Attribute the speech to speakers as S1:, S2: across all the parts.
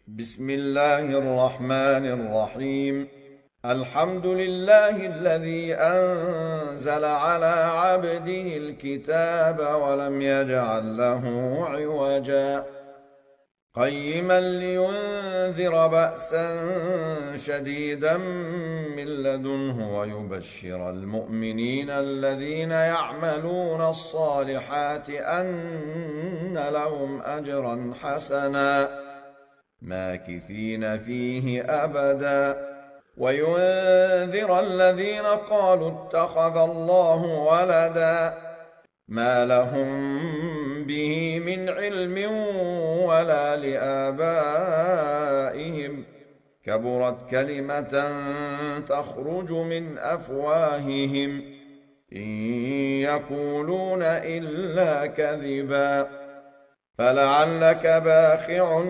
S1: بسم الله الرحمن الرحيم. الحمد لله الذي أنزل على عبده الكتاب ولم يجعل له عوجا قيما لينذر بأسا شديدا من لدنه ويبشر المؤمنين الذين يعملون الصالحات أن لهم أجرا حسنا ماكثين فيه أبدا وينذر الذين قالوا اتخذ الله ولدا ما لهم به من علم ولا لآبائهم كبرت كلمة تخرج من أفواههم إن يقولون إلا كذبا فلعلك باخع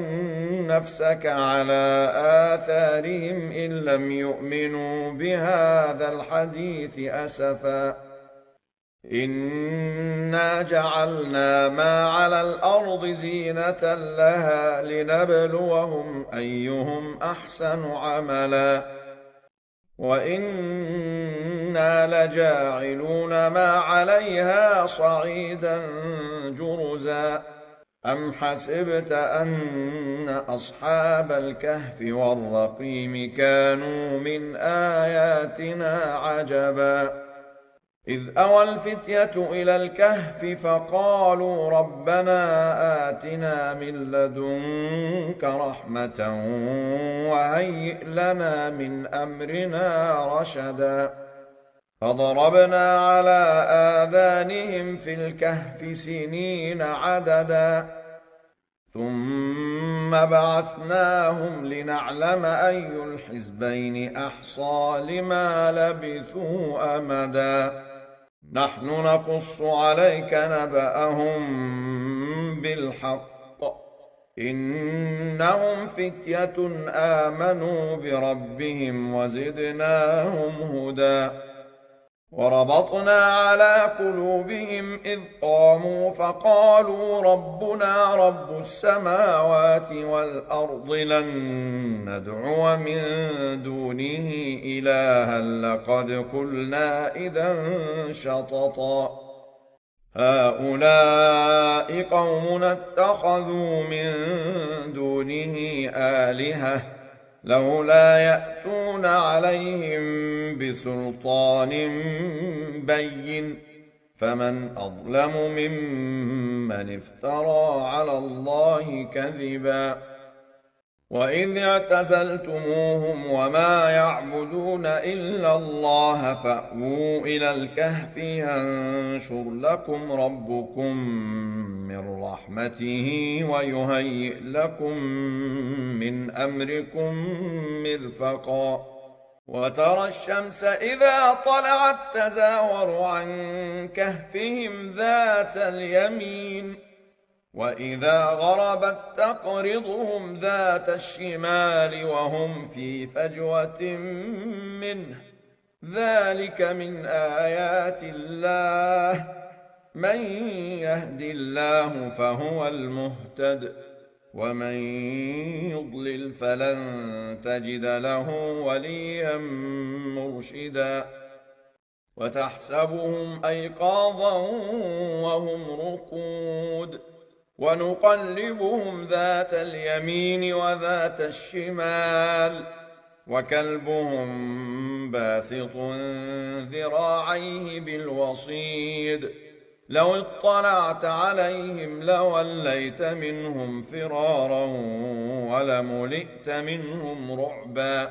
S1: نفسك على آثارهم إن لم يؤمنوا بهذا الحديث أسفا إنا جعلنا ما على الأرض زينة لها لنبلوهم أيهم أحسن عملا وإنا لجاعلون ما عليها صعيدا جرزا أم حسبت أن أصحاب الكهف والرقيم كانوا من آياتنا عجبا إذ أوى الفتية إلى الكهف فقالوا ربنا آتنا من لدنك رحمة وهيئ لنا من أمرنا رشدا فضربنا على آذانهم في الكهف سنين عددا ثم بعثناهم لنعلم أي الحزبين أحصى لما لبثوا أمدا نحن نقص عليك نبأهم بالحق إنهم فتية آمنوا بربهم وزدناهم هدى وربطنا على قلوبهم إذ قاموا فقالوا ربنا رب السماوات والأرض لن ندعو من دونه إلها لقد قلنا إذا شططا هؤلاء قومنا اتخذوا من دونه آلهة لولا يأتون عليهم بسلطان بين فمن أظلم ممن افترى على الله كذبا وإذ اعتزلتموهم وما يعبدون إلا الله فأووا إلى الكهف ينشر لكم ربكم من رحمته ويهيئ لكم من أمركم مرفقا وترى الشمس إذا طلعت تزاور عن كهفهم ذات اليمين وإذا غربت تقرضهم ذات الشمال وهم في فجوة منه ذلك من آيات الله من يهد الله فهو المهتد ومن يضلل فلن تجد له وليا مرشدا وتحسبهم أيقاظا وهم رقود ونقلبهم ذات اليمين وذات الشمال وكلبهم باسط ذراعيه بالوصيد لو اطلعت عليهم لوليت منهم فرارا ولملئت منهم رعبا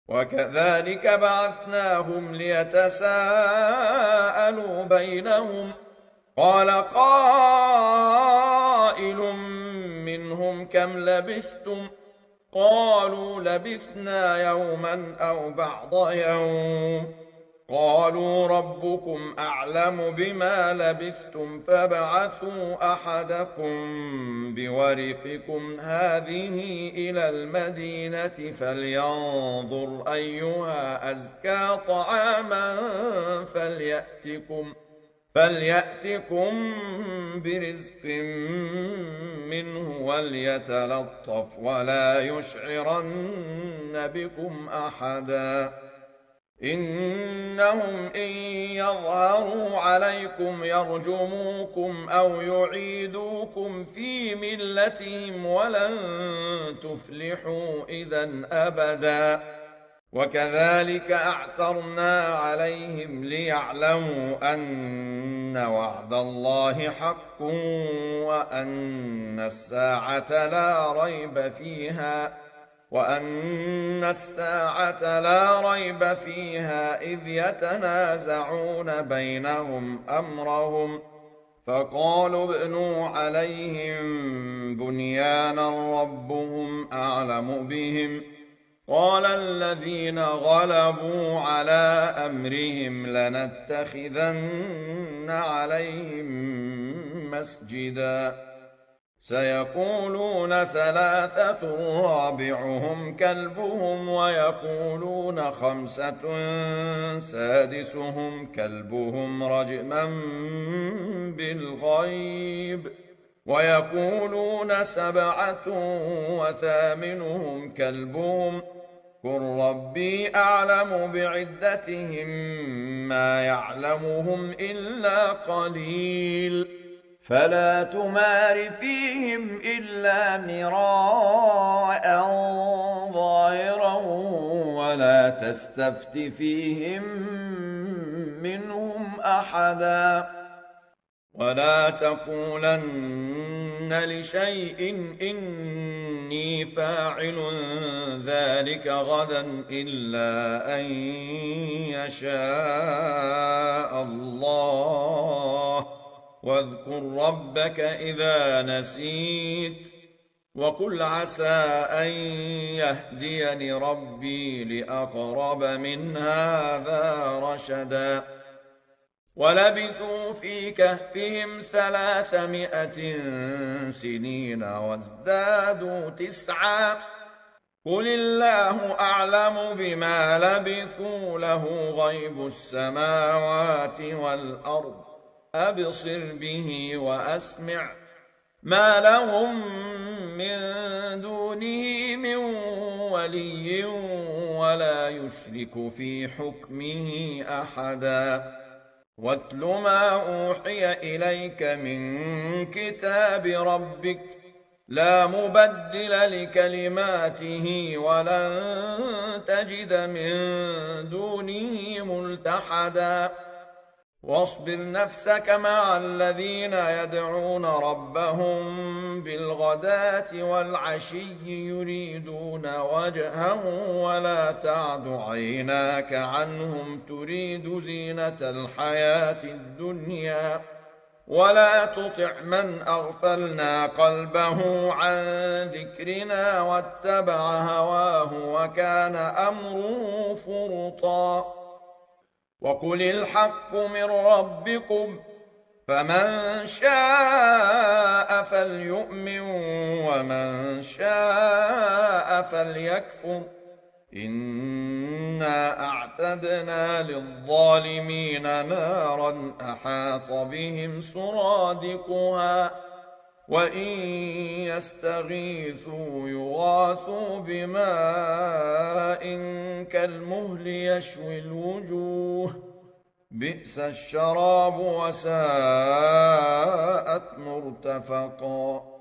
S1: وكذلك بعثناهم ليتساءلوا بينهم قال قائل منهم كم لبثتم قالوا لبثنا يوما أو بعض يوم قالوا ربكم أعلم بما لبثتم فابعثوا أحدكم بورقكم هذه إلى المدينة فلينظر أيها أزكى طعاما فليأتكم برزق منه وليتلطف ولا يشعرن بكم أحدا إنهم إن يظهروا عليكم يرجموكم أو يعيدوكم في ملتهم ولن تفلحوا إذا أبدا وكذلك أعثرنا عليهم ليعلموا أن وعد الله حق وأن الساعة لا ريب فيها إذ يتنازعون بينهم أمرهم فقالوا ابنوا عليهم بنيانا ربهم أعلم بهم قال الذين غلبوا على أمرهم لنتخذن عليهم مسجدا سيقولون ثلاثة رابعهم كلبهم ويقولون خمسة سادسهم كلبهم رجما بالغيب ويقولون سبعة وثامنهم كلبهم قل ربي أعلم بعدتهم ما يعلمهم إلا قليل فلا تمار فيهم إلا مراء ظاهرا ولا تستفت فيهم منهم أحدا ولا تقولن لشيء إني فاعل ذلك غدا إلا أن يشاء الله واذكر ربك إذا نسيت وقل عسى أن يهديني ربي لأقرب من هذا رشدا ولبثوا في كهفهم 300 سنين وازدادوا 9 قل الله أعلم بما لبثوا له غيب السماوات والأرض أبصر به وأسمع ما لهم من دونه من ولي ولا يشرك في حكمه أحدا واتل ما أوحي إليك من كتاب ربك لا مبدل لكلماته ولن تجد من دونه ملتحدا واصبر نفسك مع الذين يدعون ربهم بالغداة والعشي يريدون وجهه ولا تعد عيناك عنهم تريد زينة الحياة الدنيا ولا تطع من أغفلنا قلبه عن ذكرنا واتبع هواه وكان أمره فرطا وقل الحق من ربكم فمن شاء فليؤمن ومن شاء فليكفر إنا أعتدنا للظالمين نارا أحاط بهم سرادقها وإن يستغيثوا يغاثوا بماء كالمهل يشوي الوجوه بئس الشراب وساءت مرتفقا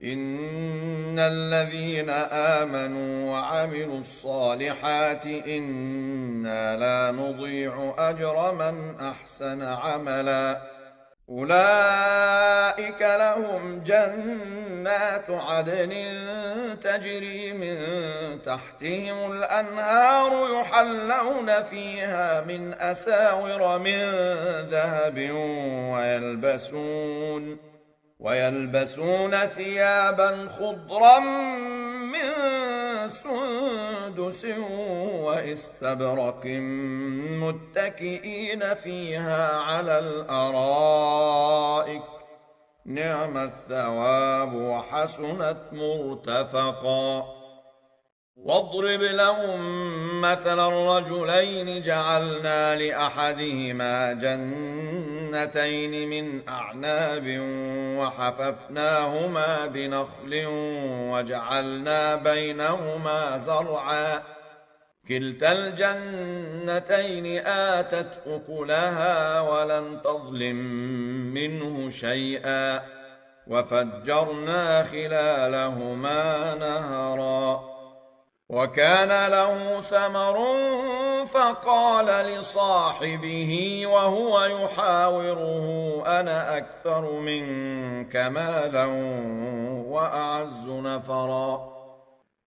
S1: إن الذين آمنوا وعملوا الصالحات إنا لا نضيع أجر من أحسن عملا أولئك لهم جنات عدن تجري من تحتهم الأنهار يحلون فيها من أساور من ذهب ويلبسون ثيابا خضرا من سندس واستبرق متكئين فيها على الأرائك نعم الثواب وحسنت مرتفقا واضرب لهم مثلا الرجلين جعلنا لأحدهما جنتين من أعناب وحففناهما بنخل وجعلنا بينهما زرعا كلتا الجنتين آتت أكلها ولم تظلم منه شيئا وفجرنا خلالهما نهرا وكان له ثمر فقال لصاحبه وهو يحاوره أنا أكثر منك مالا وأعز نفرا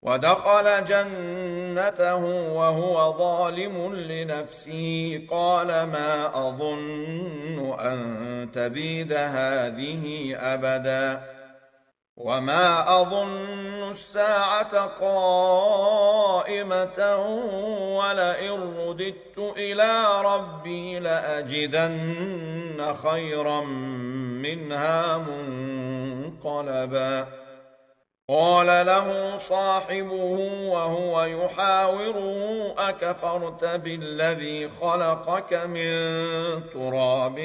S1: ودخل جنته وهو ظالم لنفسه قال ما أظن أن تبيد هذه أبدا وما أظن الساعة قائمة ولئن رددت إلى ربي لأجدن خيرا منها منقلبا قال له صاحبه وهو يحاوره أكفرت بالذي خلقك من تراب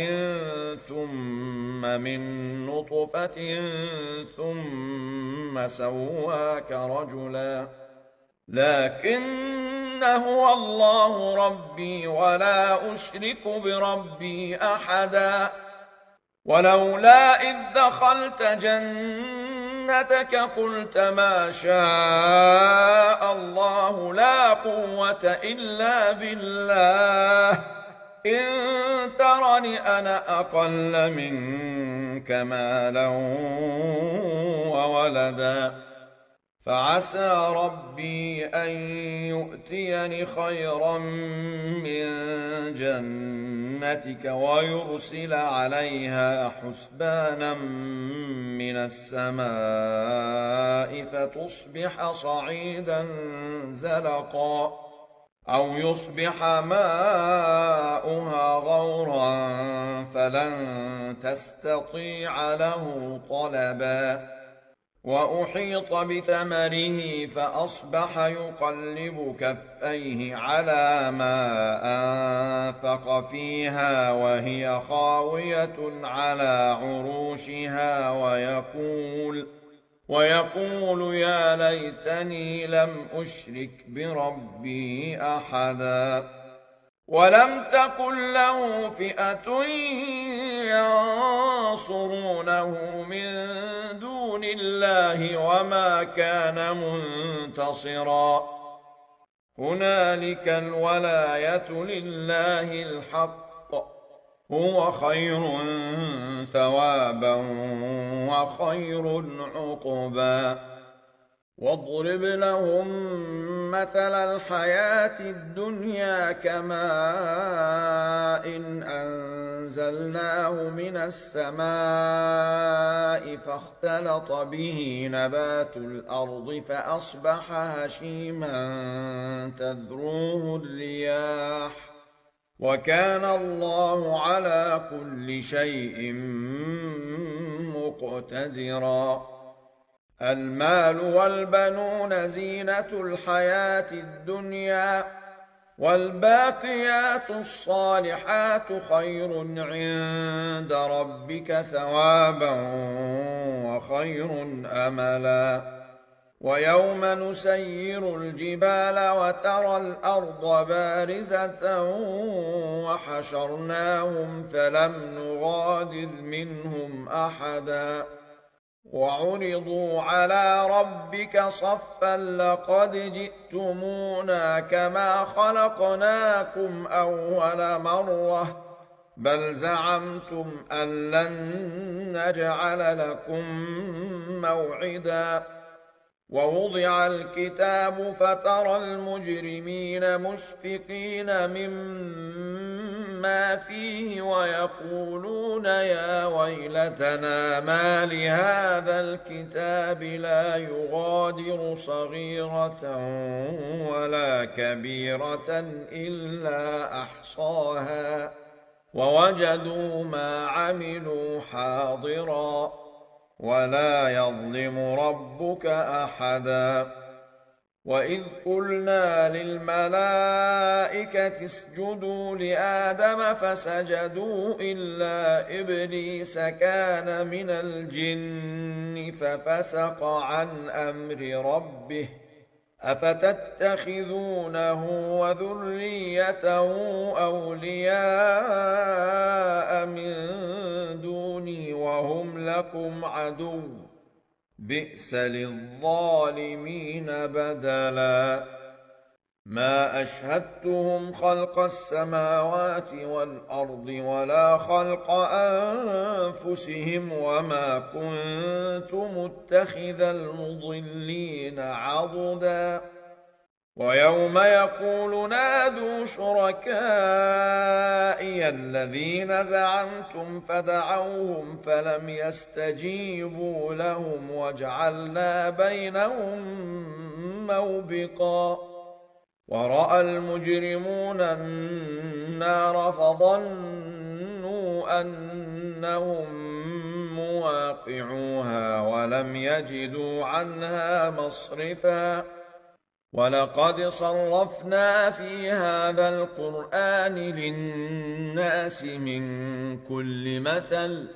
S1: ثم من نطفة ثم سواك رجلا لكن هو الله ربي ولا أشرك بربي أحدا ولولا إذ دخلت جنتك قلت ما شاء الله لا قوة إلا بالله إن ترني أنا أقل منك مالا وولدا فعسى ربي أن يؤتيني خيرا من جنتك ويرسل عليها حسبانا من السماء فتصبح صعيدا زلقا أو يصبح ماؤها غورا فلن تستطيع له طلبا وأحيط بثمره فأصبح يقلب كفيه على ما أنفق فيها وهي خاوية على عروشها ويقول يا ليتني لم أشرك بربي أحدا ولم تكن له فئة ينصرونه من دون الله وما كان منتصرا هنالك الولاية لله الحق هو خير ثوابا وخير عقبا واضرب لهم مثل الحياة الدنيا كماء إن أنزلناه من السماء فاختلط به نبات الأرض فأصبح هشيما تذروه الرياح وكان الله على كل شيء مقتدرا المال والبنون زينة الحياة الدنيا والباقيات الصالحات خير عند ربك ثوابا وخير أملا ويوم نسير الجبال وترى الأرض بارزة وحشرناهم فلم نغادر منهم أحدا وعرضوا على ربك صفا لقد جئتمونا كما خلقناكم أول مرة بل زعمتم أن لن نجعل لكم موعدا ووضع الكتاب فترى المجرمين مشفقين مما فيه ويقولون يا ويلتنا ما لهذا الكتاب لا يغادر صغيرة ولا كبيرة إلا أحصاها ووجدوا ما عملوا حاضرا ولا يظلم ربك أحدا وإذ قلنا للملائكة اسجدوا لآدم فسجدوا إلا إبليس كان من الجن ففسق عن أمر ربه أفتتخذونه وذريته أولياء من دوني وهم لكم عدو بئس للظالمين بدلا ما أشهدتهم خلق السماوات والأرض ولا خلق أنفسهم وما كنت متخذ المضلين عضدا ويوم يقول نادوا شركائي الذين زعمتم فدعوهم فلم يستجيبوا لهم وجعلنا بينهم موبقا ورأى المجرمون النار فظنوا أنهم مواقعوها ولم يجدوا عنها مصرفا ولقد صرفنا في هذا القرآن للناس من كل مثل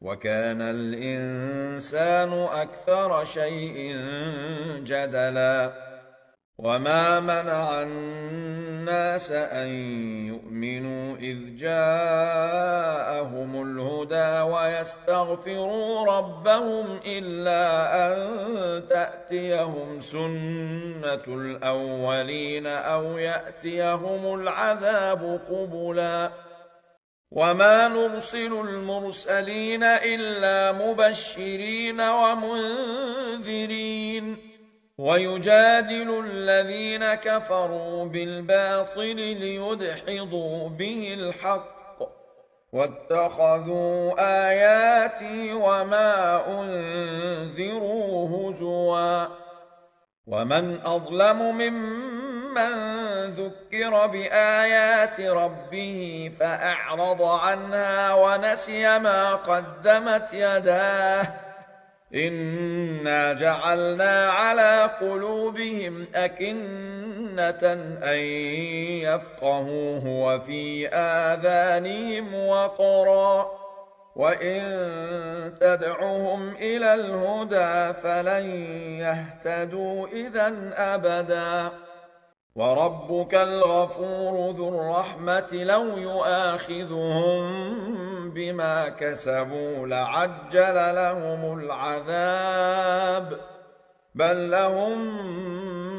S1: وكان الإنسان أكثر شيء جدلا وما منع الناس أن يؤمنوا إذ جاءهم الهدى ويستغفروا ربهم إلا أن تأتيهم سنة الأولين أو يأتيهم العذاب قبلا وما نرسل المرسلين إلا مبشرين ومنذرين ويجادل الذين كفروا بالباطل ليدحضوا به الحق واتخذوا آياتي وما أنذروا هزوا ومن أظلم ممن ذكر بآيات ربه فأعرض عنها ونسي ما قدمت يداه إنا جعلنا على قلوبهم أكنة أن يفقهوه وفي آذانهم وقرا وإن تدعهم إلى الهدى فلن يهتدوا إذا أبدا وربك الغفور ذو الرحمة لو يؤاخذهم بما كسبوا لعجل لهم العذاب بل لهم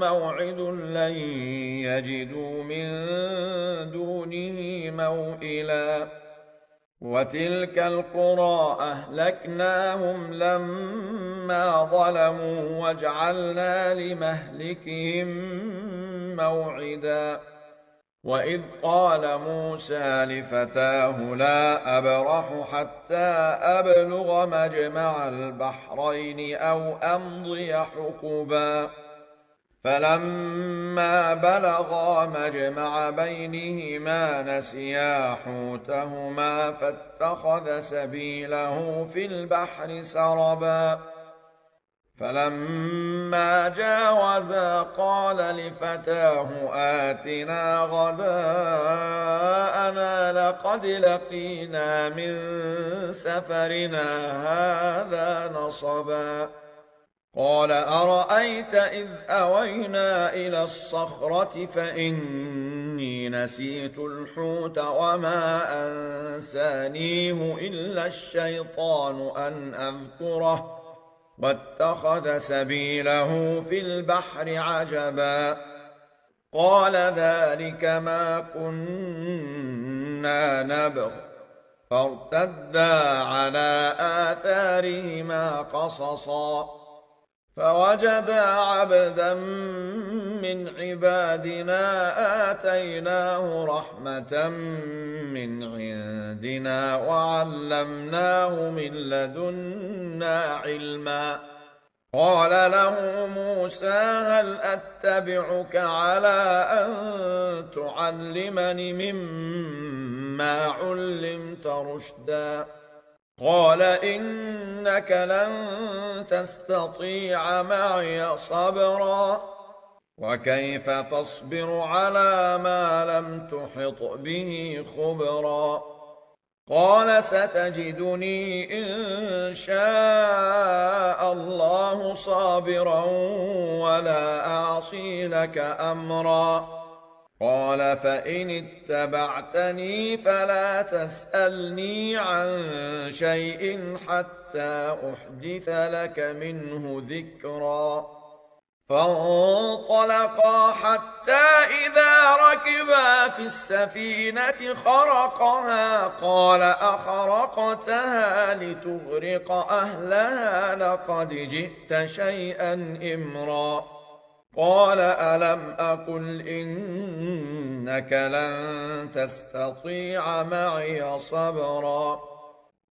S1: موعد لن يجدوا من دونه موئلا وتلك القرى أهلكناهم لما ظلموا وجعلنا لمهلكهم موعدا وإذ قال موسى لفتاه لا أبرح حتى أبلغ مجمع البحرين أو أمضي حقبا فلما بلغا مجمع بينهما نسيا حوتهما فاتخذ سبيله في البحر سربا فلما جاوزا قال لفتاه آتنا غداءنا لقد لقينا من سفرنا هذا نصبا قال أرأيت إذ أوينا إلى الصخرة فإني نسيت الحوت وما أنسانيه إلا الشيطان أن أذكره واتخذ سبيله في البحر عجبا قال ذلك ما كنا نبغ فارتدا على آثارهما قصصا فوجدا عبدا من عبادنا آتيناه رحمة من عندنا وعلمناه من لدنا علما قال له موسى هل أتبعك على أن تعلمني مما علمت رشدا قال إنك لن تستطيع معي صبرا وكيف تصبر على ما لم تحط به خبرا قال ستجدني إن شاء الله صابرا ولا أعصي لك أمرا قال فإن اتبعتني فلا تسألني عن شيء حتى أحدث لك منه ذكرا فانطلقا حتى إذا ركبا في السفينة خرقها قال أخرقتها لتغرق أهلها لقد جئت شيئا إمرا قال ألم أقل إنك لن تستطيع معي صبرا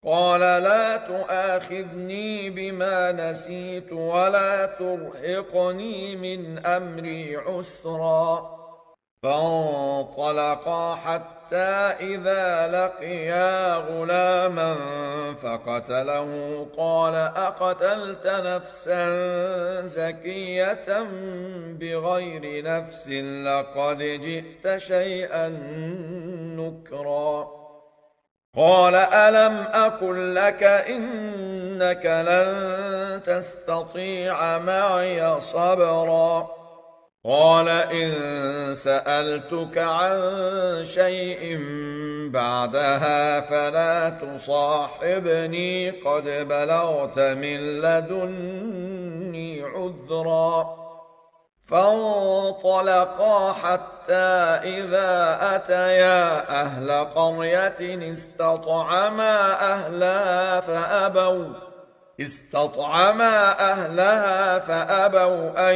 S1: قال لا تؤاخذني بما نسيت ولا ترهقني من أمري عسرا فانطلقا حتى إذا لقيا غلاما فقتله قال أقتلت نفسا زكية بغير نفس لقد جئت شيئا نكرا قال ألم أقل لك إنك لن تستطيع معي صبرا قال إن سألتك عن شيء بعدها فلا تصاحبني قد بلغت من لدني عذرا فانطلقا حتى إذا أتيا أهل قرية استطعما أهلها فأبوا أن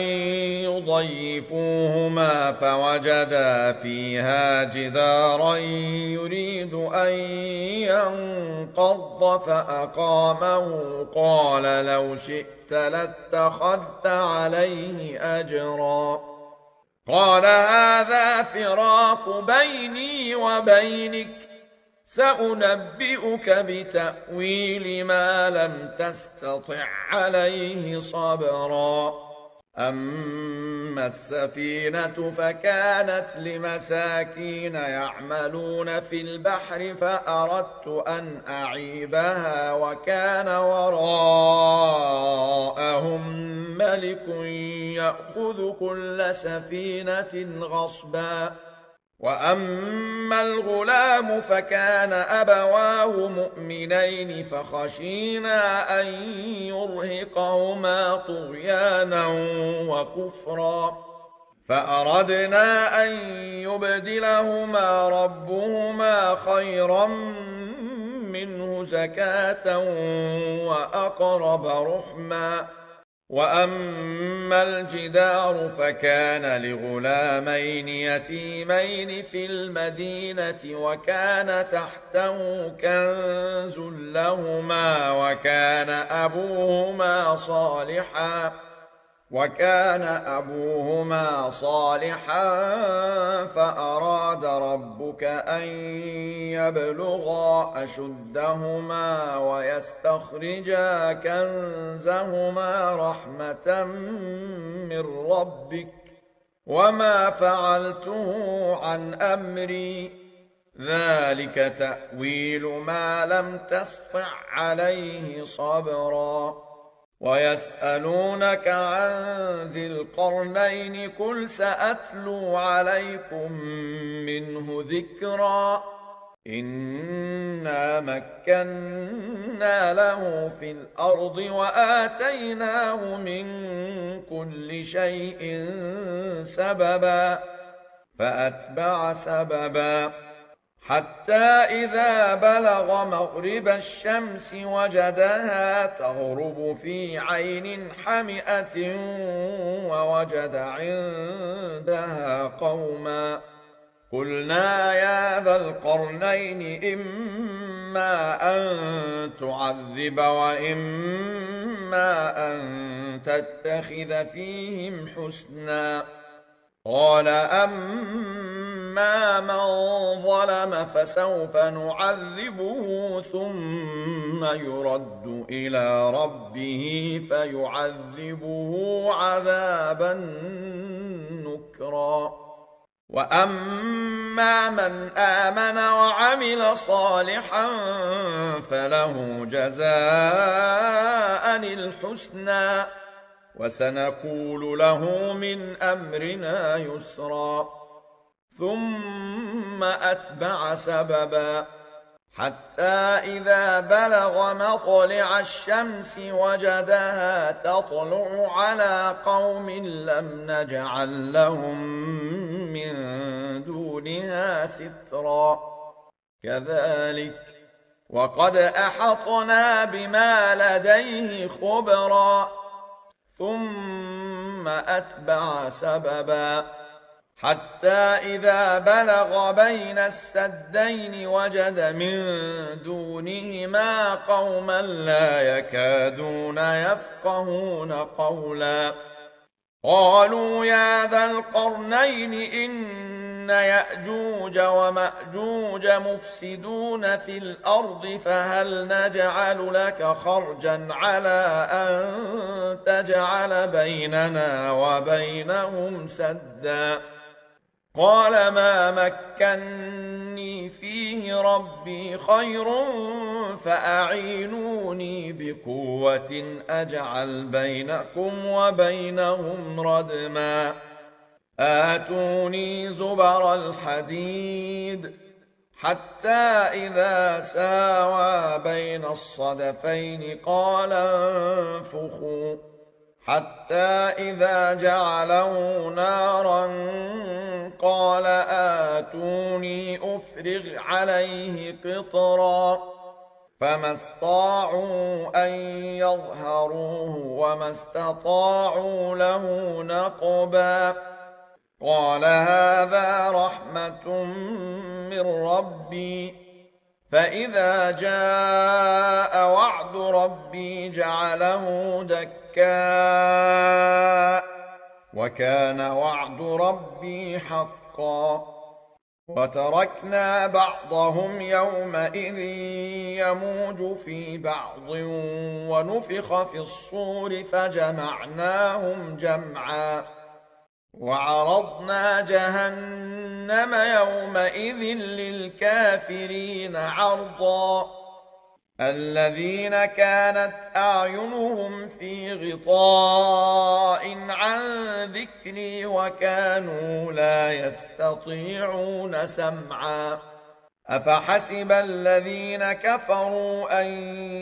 S1: يضيفوهما فوجدا فيها جدارا يريد أن ينقض فأقامه قال لو شئت لاتخذت عليه أجرا قال هذا فراق بيني وبينك سأنبئك بتأويل ما لم تستطع عليه صبرا أما السفينة فكانت لمساكين يعملون في البحر فأردت أن أعيبها وكان وراءهم ملك يأخذ كل سفينة غصبا وأما الغلام فكان أبواه مؤمنين فخشينا أن يرهقهما طغيانا وكفرا فأردنا أن يبدلهما ربهما خيرا منه زكاة وأقرب رحما وأما الجدار فكان لغلامين يتيمين في المدينة وكان تحته كنز لهما وكان أبوهما صالحا فأراد ربك أن يبلغا أشدهما ويستخرجا كنزهما رحمة من ربك وما فعلته عن أمري ذلك تأويل ما لم تسطع عليه صبرا ويسألونك عن ذي القرنين قل سأتلو عليكم منه ذكرا إنا مكنا له في الأرض وآتيناه من كل شيء سببا فأتبع سببا حتى إذا بلغ مغرب الشمس وجدها تغرب في عين حمئة ووجد عندها قوما قلنا يا ذا القرنين إما أن تعذب وإما أن تتخذ فيهم حسنا قال أما من ظلم فسوف نعذبه ثم يرد إلى ربه فيعذبه عذابا ذكرا. وأما من آمن وعمل صالحا فله جزاء الحسنى وسنقول له من أمرنا يسرا. ثم أتبع سببا حتى إذا بلغ مطلع الشمس وجدها تطلع على قوم لم نجعل لهم من دونها سترا. كذلك وقد أحطنا بما لديه خبرا. ثم أتبع سببا حتى إذا بلغ بين السدين وجد من دونهما قوما لا يكادون يفقهون قولا. قالوا يا ذا القرنين إن يأجوج ومأجوج مفسدون في الأرض فهل نجعل لك خرجا على أن تجعل بيننا وبينهم سدا. قال ما مكني فيه ربي خير فأعينوني بقوة أجعل بينكم وبينهم ردما. آتوني زبر الحديد حتى إذا ساوى بين الصدفين قال انفخوا حتى إذا جعله نارا قال آتوني أفرغ عليه قطرا. فما استطاعوا أن يظهروه وما استطاعوا له نقبا. قال هذا رحمة من ربي فإذا جاء وعد ربي جعله دكا وكان وعد ربي حقا. وتركنا بعضهم يومئذ يموج في بعض ونفخ في الصور فجمعناهم جمعا. وعرضنا جهنم يومئذ للكافرين عرضا. الذين كانت أعينهم في غطاء عن ذكري وكانوا لا يستطيعون سمعا. أفحسب الذين كفروا أن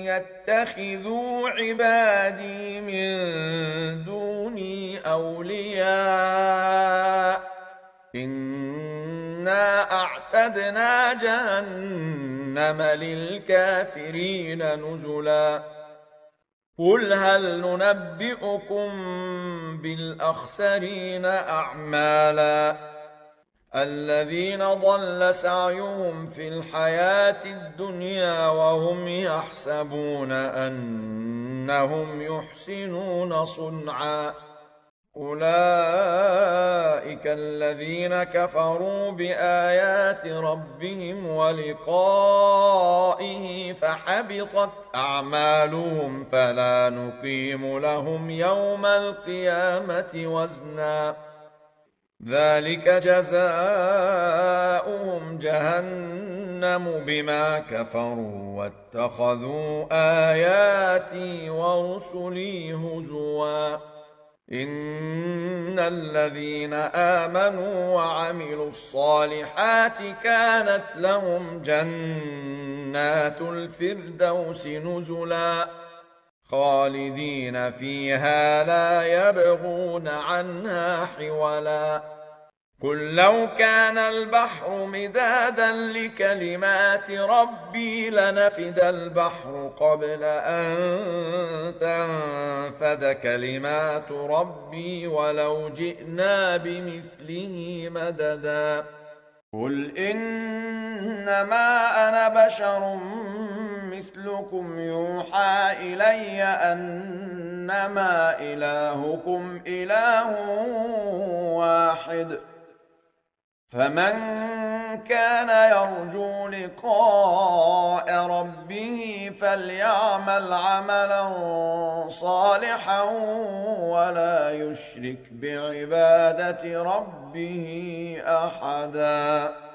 S1: يتخذوا عبادي من دوني أولياء إنا أعتدنا جهنم للكافرين نزلا. قل هل ننبئكم بالأخسرين أعمالا الذين ضل سعيهم في الحياة الدنيا وهم يحسبون أنهم يحسنون صنعا. أولئك الذين كفروا بآيات ربهم ولقائه فحبطت أعمالهم فلا نقيم لهم يوم القيامة وزنا. ذلك جزاؤهم جهنم بما كفروا واتخذوا آياتي ورسلي هزوا. إن الذين آمنوا وعملوا الصالحات كانت لهم جنات الفردوس نزلا خالدين فيها لا يبغون عنها حولا. قل لو كان البحر مدادا لكلمات ربي لنفد البحر قبل أن تنفد كلمات ربي ولو جئنا بمثله مددا. قل إنما أنا بشر مثلكم يوحى إلي أنما إلهكم إله واحد فمن كان يرجو لقاء ربه فليعمل عملا صالحا ولا يشرك بعبادة ربه أحدا.